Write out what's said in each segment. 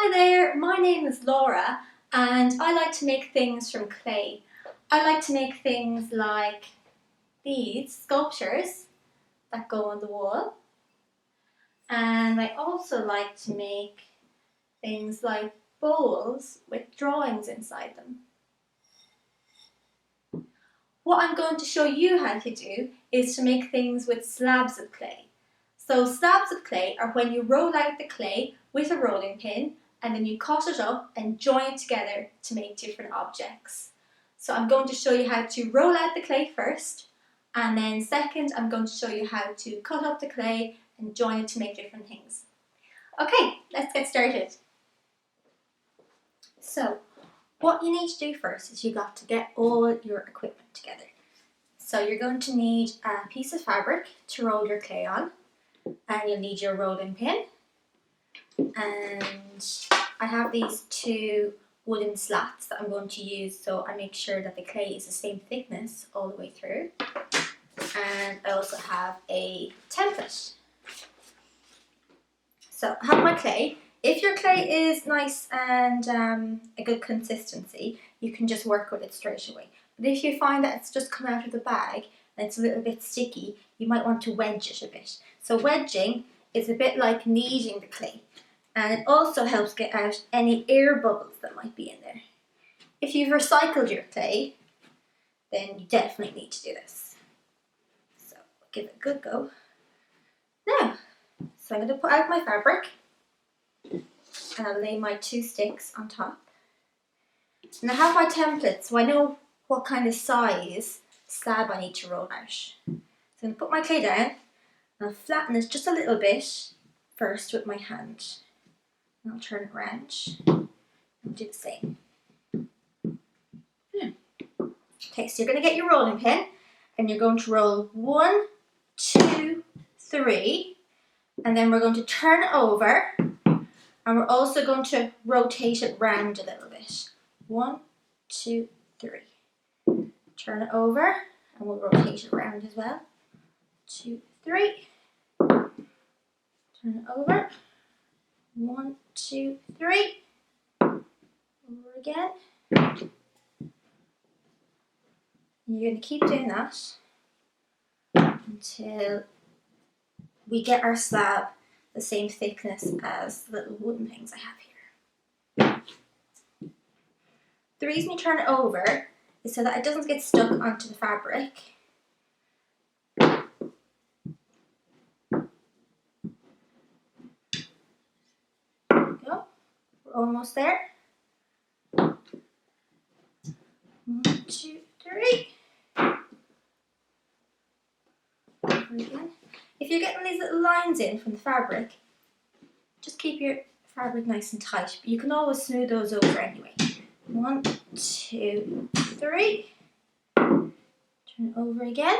Hi there, my name is Laura and I like to make things from clay. I like to make things like these sculptures that go on the wall, and I also like to make things like bowls with drawings inside them. What I'm going to show you how to do is to make things with slabs of clay. So slabs of clay are when you roll out the clay with a rolling pin and then you cut it up and join it together to make different objects. So I'm going to show you how to roll out the clay first, and then second I'm going to show you how to cut up the clay and join it to make different things. Okay, let's get started. So what you need to do first is you got to get all your equipment together. So you're going to need a piece of fabric to roll your clay on, and you'll need your rolling pin, and I have these two wooden slats that I'm going to use so I make sure that the clay is the same thickness all the way through. And I also have a template. So I have my clay. If your clay is nice and a good consistency, you can just work with it straight away. But if you find that it's just come out of the bag and it's a little bit sticky, you might want to wedge it a bit. So wedging is a bit like kneading the clay, and it also helps get out any air bubbles that might be in there. If you've recycled your clay, then you definitely need to do this. So give it a good go. Now, so I'm going to put out my fabric and I'll lay my two sticks on top. And I have my template, so I know what kind of size slab I need to roll out. So I'm going to put my clay down and I'll flatten it just a little bit first with my hand. And I'll turn it around and do the same. Okay, so you're going to get your rolling pin and you're going to roll 1, 2, 3, and then we're going to turn it over, and we're also going to rotate it round a little bit. 1, 2, 3. Turn it over and we'll rotate it around as well. 2, 3. Turn it over. 1, 2, 3. Over again. You're going to keep doing that until we get our slab the same thickness as the little wooden things I have here. The reason you turn it over is so that it doesn't get stuck onto the fabric. There we go. We're almost there. 1, 2, 3. Over again. If you're getting these little lines in from the fabric, just keep your fabric nice and tight, but you can always smooth those over anyway. 1, 2, 3. Turn it over again.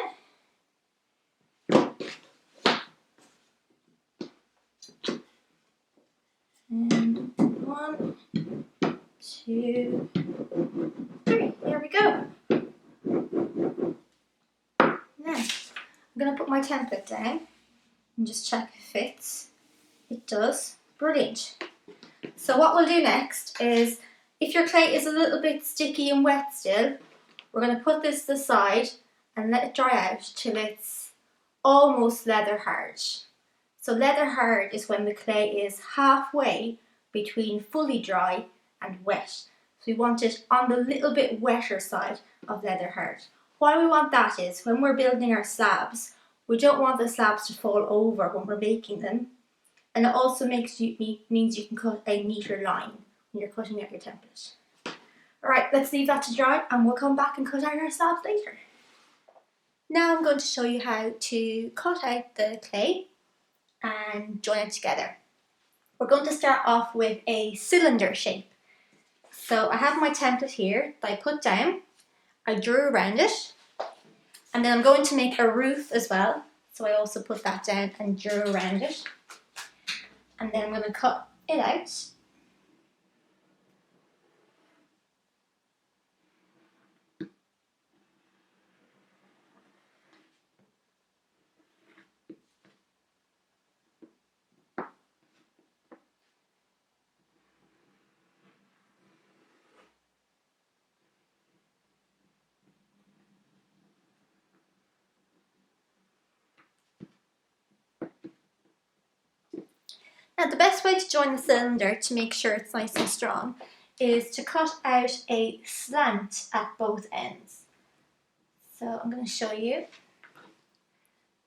And 1, 2, 3. There we go. Now, I'm going to put my template down and just check if it fits. It does. Brilliant. So what we'll do next is, if your clay is a little bit sticky and wet still, we're going to put this to the side and let it dry out till it's almost leather hard. So leather hard is when the clay is halfway between fully dry and wet. So we want it on the little bit wetter side of leather hard. Why we want that is, when we're building our slabs, we don't want the slabs to fall over when we're making them. And it also means you can cut a neater line when you're cutting out your template. Alright, let's leave that to dry and we'll come back and cut out our slabs later. Now I'm going to show you how to cut out the clay and join it together. We're going to start off with a cylinder shape. So I have my template here that I put down. I drew around it, and then I'm going to make a roof as well. So I also put that down and drew around it. And then I'm going to cut it out. best way to join the cylinder to make sure it's nice and strong is to cut out a slant at both ends. So I'm going to show you.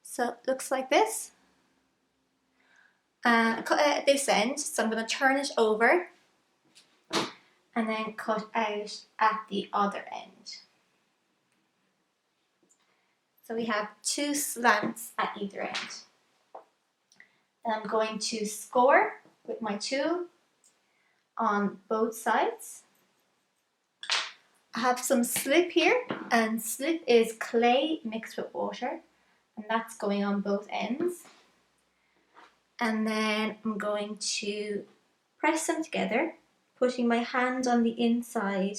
So it looks like this. Cut it at this end, so I'm going to turn it over and then cut out at the other end. So we have two slants at either end. And I'm going to score with my tool on both sides. I have some slip here, and slip is clay mixed with water, and that's going on both ends. And then I'm going to press them together, putting my hand on the inside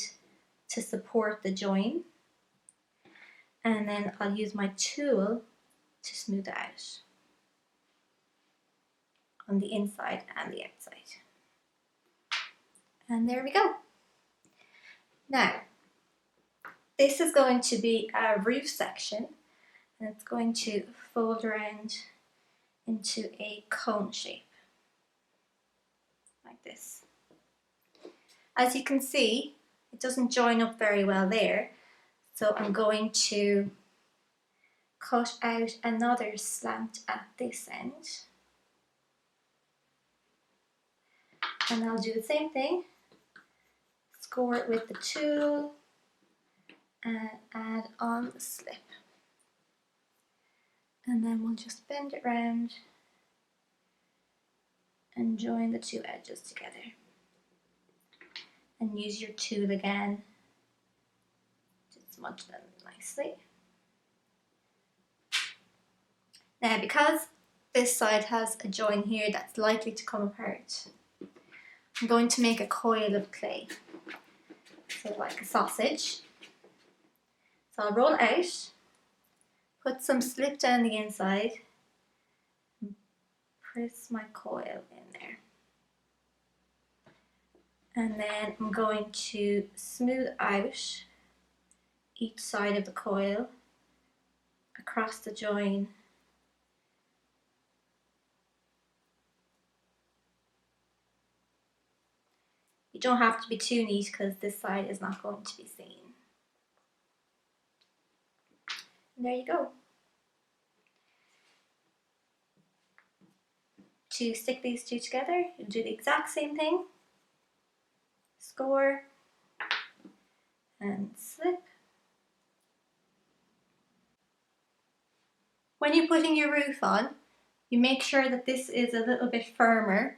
to support the join. And then I'll use my tool to smooth it out on the inside and the outside. And there we go. Now, this is going to be a roof section, and it's going to fold around into a cone shape, like this. As you can see, it doesn't join up very well there, so I'm going to cut out another slant at this end. And I'll do the same thing, score it with the tool and add on the slip. And then we'll just bend it round and join the two edges together. And use your tool again to smudge them nicely. Now, because this side has a join here that's likely to come apart, I'm going to make a coil of clay, so like a sausage. So I'll roll it out, put some slip down the inside, and press my coil in there. And then I'm going to smooth out each side of the coil across the join. You don't have to be too neat because this side is not going to be seen. And there you go. To stick these two together, you'll do the exact same thing. Score and slip. When you're putting your roof on, you make sure that this is a little bit firmer,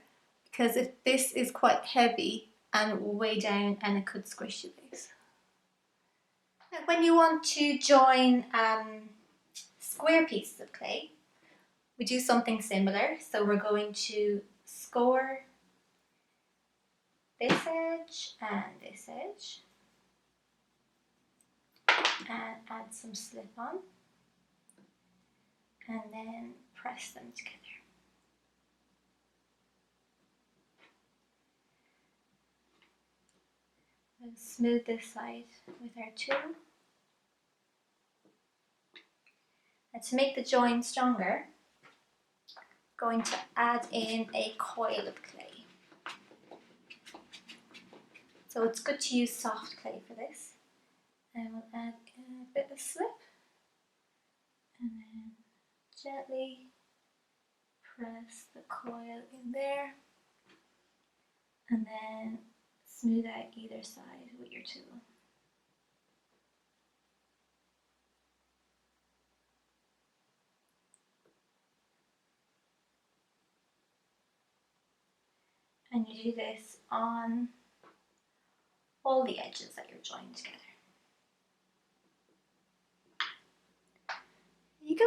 because if this is quite heavy and it will weigh down and it could squish you guys. Now, when you want to join square pieces of clay, we do something similar. So we're going to score this edge and this edge and add some slip on and then press them together. We'll smooth this side with our tool. And to make the join stronger, I'm going to add in a coil of clay. So it's good to use soft clay for this. And we'll add in a bit of slip and then gently press the coil in there and then smooth out either side with your tool. And you do this on all the edges that you're joined together. There you go.